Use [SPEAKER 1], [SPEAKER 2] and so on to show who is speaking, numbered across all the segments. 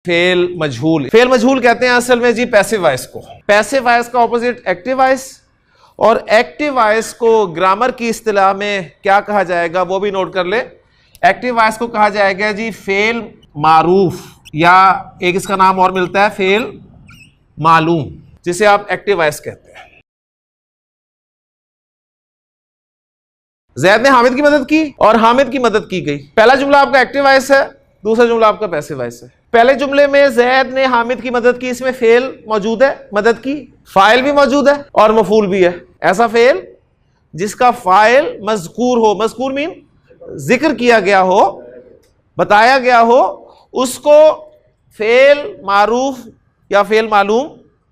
[SPEAKER 1] فعل مجہول. فعل مجہول کہتے ہیں اصل میں جی پیسو وائس کو. پیسو وائس کا اپوزٹ ایکٹیو وائس, اور ایکٹیو وائس کو گرامر کی اصطلاح میں کیا کہا جائے گا وہ بھی نوٹ کر لے. ایکٹیو وائس کو کہا جائے گا جی فعل معروف, یا ایک اس کا نام اور ملتا ہے فعل معلوم, جسے آپ ایکٹیو وائس کہتے ہیں. زید نے حامد کی مدد کی اور حامد کی مدد کی گئی. پہلا جملہ آپ کا ایکٹیو وائس ہے, دوسرا جملہ آپ کا پیسو وائس ہے. پہلے جملے میں زید نے حامد کی مدد کی, اس میں فعل موجود ہے مدد کی, فاعل بھی موجود ہے اور مفعول بھی ہے. ایسا فعل جس کا فاعل مذکور ہو, مذکور مین ذکر کیا گیا ہو, بتایا گیا ہو, اس کو فعل معروف یا فعل معلوم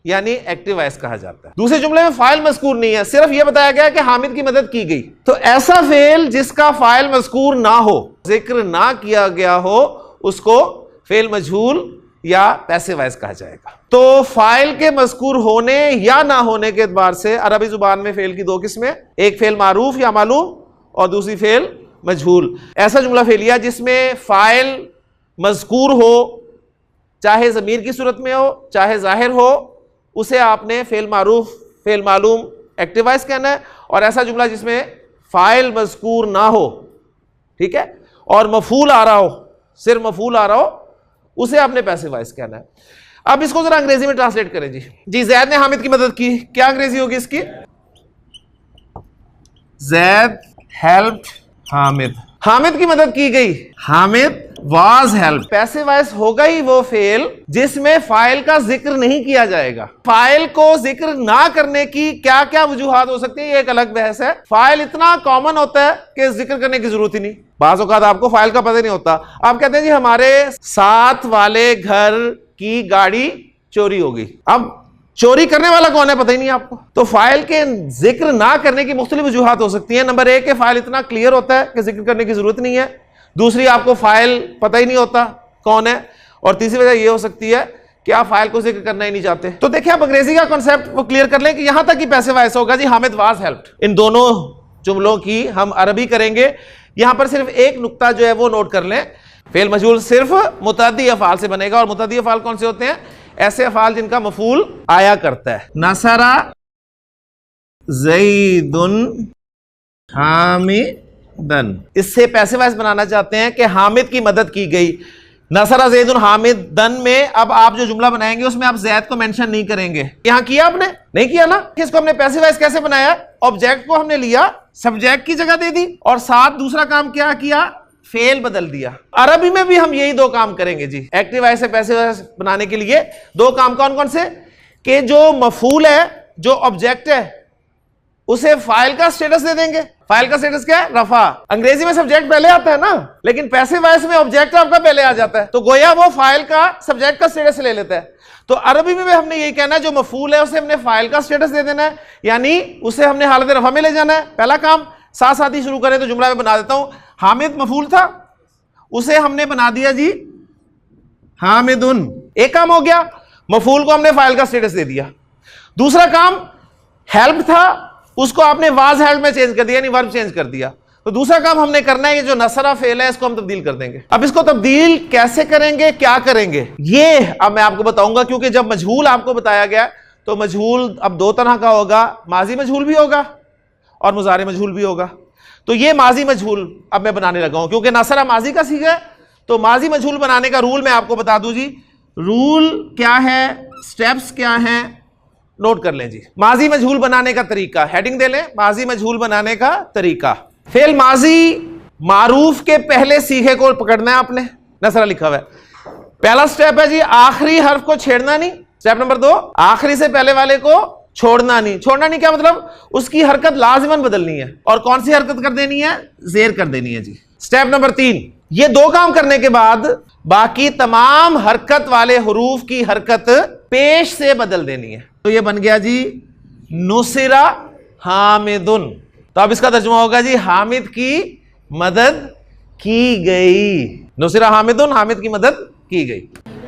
[SPEAKER 1] یعنی ایکٹیو وائس کہا جاتا ہے. دوسرے جملے میں فاعل مذکور نہیں ہے, صرف یہ بتایا گیا کہ حامد کی مدد کی گئی. تو ایسا فعل جس کا فاعل مذکور نہ ہو, ذکر نہ کیا گیا ہو, اس کو فعل مجہول یا پیسو وائس کہا جائے گا. تو فاعل کے مذکور ہونے یا نہ ہونے کے اعتبار سے عربی زبان میں فعل کی دو قسمیں, ایک فعل معروف یا معلوم اور دوسری فعل مجہول. ایسا جملہ فعلیہ جس میں فاعل مذکور ہو, چاہے ضمیر کی صورت میں ہو چاہے ظاہر ہو, اسے آپ نے فعل معروف فعل معلوم ایکٹیو وائس کہنا ہے. اور ایسا جملہ جس میں فاعل مذکور نہ ہو, ٹھیک ہے, اور مفعول آ رہا ہو, صرف مفعول آ رہا ہو, اسے آپ نے پیسو وائس کہنا ہے. اب اس کو ذرا انگریزی میں ٹرانسلیٹ کریں جی. جی زید نے حامد کی مدد کی, کیا انگریزی ہوگی اس کی؟ زید ہیلپڈ حامد, حامد کی مدد کی گئی, Hamid was help. Passive voice ہوگا ہی وہ فعل جس میں فاعل کا ذکر نہیں کیا جائے گا. فاعل کو ذکر نہ کرنے کی کیا کیا وجوہات ہو سکتی ہیں, یہ ایک الگ بحث ہے. فاعل اتنا کامن ہوتا ہے کہ ذکر کرنے کی ضرورت ہی نہیں. بعض اوقات آپ کو فاعل کا پتہ نہیں ہوتا, آپ کہتے ہیں جی ہمارے ساتھ والے گھر کی گاڑی چوری ہو گئی. اب چوری کرنے والا کون ہے پتہ ہی نہیں آپ کو. تو فاعل کے ذکر نہ کرنے کی مختلف وجوہات ہو سکتی ہیں. نمبر ایک کہ فاعل اتنا کلیئر ہوتا ہے کہ ذکر کرنے کی ضرورت نہیں ہے. دوسری آپ کو فاعل پتہ ہی نہیں ہوتا کون ہے. اور تیسری وجہ یہ ہو سکتی ہے کہ آپ فاعل کو ذکر کرنا ہی نہیں چاہتے. تو دیکھیں آپ انگریزی کا کانسیپٹ وہ کلیئر کر لیں کہ یہاں تک ہی پیسو وائس ہوگا جی حامد واز ہیلپڈ. ان دونوں جملوں کی ہم عربی کریں گے. یہاں پر صرف ایک نقطہ جو ہے وہ نوٹ کر لیں, فعل مجہول صرف متعدی افعال سے بنے گا. اور متعدی افعال کون سے ہوتے ہیں؟ ایسے افعال جن کا مفعول آیا کرتا ہے. نصر زید حامدن, اس سے پیسو وائس بنانا چاہتے ہیں کہ حامد کی مدد کی گئی. نصر زید حامدن میں اب آپ جو جملہ بنائیں گے اس میں آپ زید کو مینشن نہیں کریں گے. یہاں کیا آپ نے نہیں کیا نا. اس کو ہم نے پیسو وائس کیسے بنایا؟ آبجیکٹ کو ہم نے لیا, سبجیکٹ کی جگہ دے دی, اور ساتھ دوسرا کام کیا کیا؟ فعل بدل دیا. عربی میں بھی ہم یہی دو کام کریں گے جی. ایکٹیو وائس سے پیسو وائس بنانے کے لیے دو کام کون کون سے؟ کہ جو مفعول ہے, جو آبجیکٹ ہے, اسے فاعل کا سٹیٹس دے دیں گے. فاعل کا سٹیٹس کیا ہے؟ رفع. انگریزی میں سبجیکٹ پہلے آتا ہے نا, لیکن پیسو وائس میں آبجیکٹ آپ کا پہلے آ جاتا ہے, تو گویا وہ فاعل کا سبجیکٹ کا سٹیٹس لے لیتا ہے. تو عربی میں بھی ہم نے یہی کہنا ہے, جو مفعول ہے اسے ہم نے فاعل کا سٹیٹس دے دینا ہے, یعنی اسے ہم نے حالت رفع میں لے جانا ہے. پہلا کام ساتھ ساتھ ہی شروع کریں تو جملہ میں بنا دیتا ہوں. حامد مفعول تھا, اسے ہم نے بنا دیا جی حامدن. ایک کام ہو گیا, مفعول کو ہم نے فاعل کا سٹیٹس دے دیا. دوسرا کام ہیلپ تھا, اس کو آپ نے واز ہیلپ میں چینج کر دیا, یعنی ورب چینج کر دیا. تو دوسرا کام ہم نے کرنا ہے, یہ جو نصرہ فعل ہے اس کو ہم تبدیل کر دیں گے. اب اس کو تبدیل کیسے کریں گے, کیا کریں گے, یہ اب میں آپ کو بتاؤں گا. کیونکہ جب مجہول آپ کو بتایا گیا تو مجہول اب دو طرح کا ہوگا, ماضی مجہول بھی ہوگا اور مضارع مجہول بھی ہوگا. تو یہ ماضی مجہول اب میں بنانے لگا ہوں, کیونکہ نصرہ ماضی کا صیغہ ہے. تو ماضی مجہول بنانے کا رول میں آپ کو بتا دوں جی. رول کیا ہے, سٹیپس کیا ہیں, نوٹ کر لیں جی. ماضی مجہول بنانے کا طریقہ, ہیڈنگ دے لیں, ماضی مجہول بنانے کا طریقہ. فعل ماضی معروف کے پہلے صیغے کو پکڑنا ہے آپ نے, نصرہ لکھا ہوا ہے. پہلا سٹیپ ہے جی آخری حرف کو چھیڑنا نہیں. سٹیپ نمبر 2, آخری سے پہلے والے کو چھوڑنا نہیں. چھوڑنا نہیں کیا مطلب؟ اس کی حرکت لازماً بدلنی ہے. اور کون سی حرکت کر دینی ہے؟ زیر کر دینی ہے جی. سٹیپ نمبر 3, یہ دو کام کرنے کے بعد باقی تمام حرکت والے حروف کی حرکت پیش سے بدل دینی ہے. تو یہ بن گیا جی نصر حامدن. تو اب اس کا ترجمہ ہوگا جی حامد کی مدد کی گئی. نصر حامدن, حامد کی مدد کی گئی.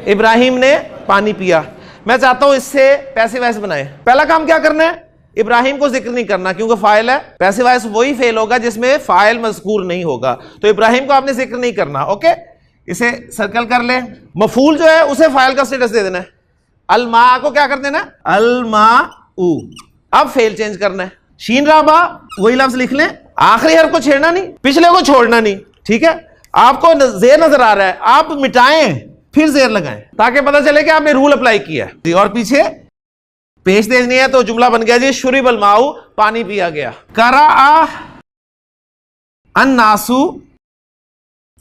[SPEAKER 1] ابراہیم نے پانی پیا. میں چاہتا ہوں اس سے پیسو وائس بنائے. پہلا کام کیا کرنا ہے؟ ابراہیم کو ذکر نہیں کرنا کیونکہ فاعل ہے. پیسو وائس وہی فعل ہوگا جس میں فاعل مذکور نہیں ہوگا. تو ابراہیم کو آپ نے ذکر نہیں کرنا. اوکے, اسے سرکل کر لیں. مفعول جو ہے اسے فاعل کا سٹیٹس دے دینا ہے. الماء کو کیا کر دینا ہے؟ الماء. اب فعل چینج کرنا ہے. شین را با وہی لفظ لکھ لیں, آخری حرف کو چھیڑنا نہیں, پچھلے کو چھوڑنا نہیں. ٹھیک ہے, آپ کو زیر نظر آ رہا ہے, آپ مٹائیں پھر زیر لگائیں تاکہ پتہ چلے کہ آپ نے رول اپلائی کیا ہے. اور پیچھے پیش دے دینی ہے تو جملہ بن گیا جی شرب الماء, پانی پیا گیا. قرأ الناس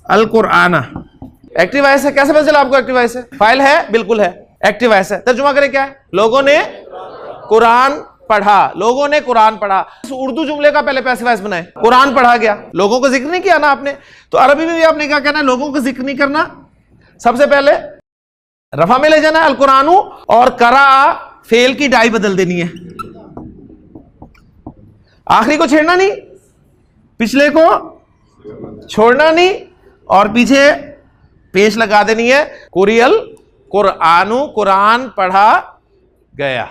[SPEAKER 1] القرآن. ایکٹیو وائس ہے, کیسے پتہ چلا آپ کو ایکٹیو وائس ہے؟ فائل ہے, بالکل ہے, ایکٹیو وائس ہے. ترجمہ کریں کیا ہے؟ لوگوں نے قرآن پڑھا, لوگوں نے قرآن پڑھا. اردو جملے کا پہلے پیسو وائس بنائے, قرآن پڑھا گیا, لوگوں کو ذکر نہیں کیا نا آپ نے. تو عربی میں بھی آپ نے کیا کہنا ہے؟ لوگوں کو ذکر نہیں کرنا, سب سے پہلے رفع میں لے جانا ہے القرآن, اور قرأ فعل کی ڈائی بدل دینی ہے, آخری کو چھیڑنا نہیں, پچھلے کو چھوڑنا نہیں, اور پیچھے پیش لگا دینی ہے قریل قرآن, قرآن پڑھا گیا.